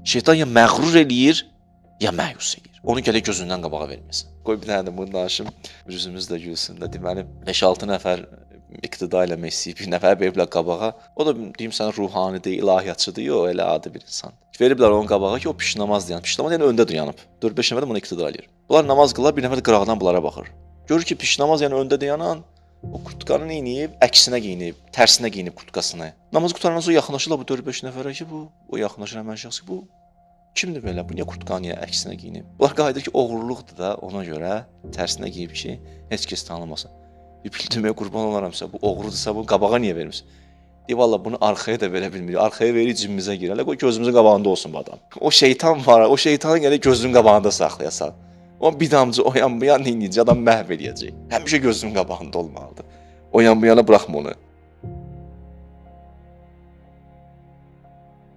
Şeytan ya məğrur eləyir, ya məyus eləyir. Onu gələ gözündən qabağa verməsin. Qoy bir dənə də bunu danışım. Üzümüz də gülsün də. Deməli 5-6 nəfər iqtida eləmək istəyib, bir nəfər veriblər qabağa. O da deyim sənə ruhanidir, ilahiyyatçıdır, yox, elə adi bir insan. Veriblər onun qabağa ki, o pişnamaz deyən. Pişnamaz yəni öndə dayanıb. 4-5 nəfər də buna iqtida eləyir. Bunlar namaz qılırlar, bir nəfər də qırağdan bunlara baxır. Görür ki, pişnamaz yəni öndə dayanan o kurtkanı neyinib? Əksinə geyinib, tərsinə geyinib kurtkasını. Namaz qurtarandan sonra yaxınlaşırlar bu 4-5 nəfərə ki, bu o yaxınlaşır həmin şəxs ki, bu kimdir belə? Bu niyə kurtkanı niyə əksinə geyinib? Bunlar qayıdır ki, oğurluqdur da, ona görə tərsinə geyib ki, heç kəs tanımasın. Bildirməyə qurban olaramsa, bu oğrudursa, bunu qabağa niyə vermirsən? Valla bunu arxaya da verə bilmirik. Arxaya verir cibimizə girir. Hələ qoy gözümüzün qabağında olsun bu adam. O şeytan var, o şeytanı gələ gözünün qabağında saxlayasan. O bir damcı o yan bu yan neyəcək, adam məhv eləyəcək. Həmişə gözünün qabağında olmalıdır. O yan bu yana buraxma onu.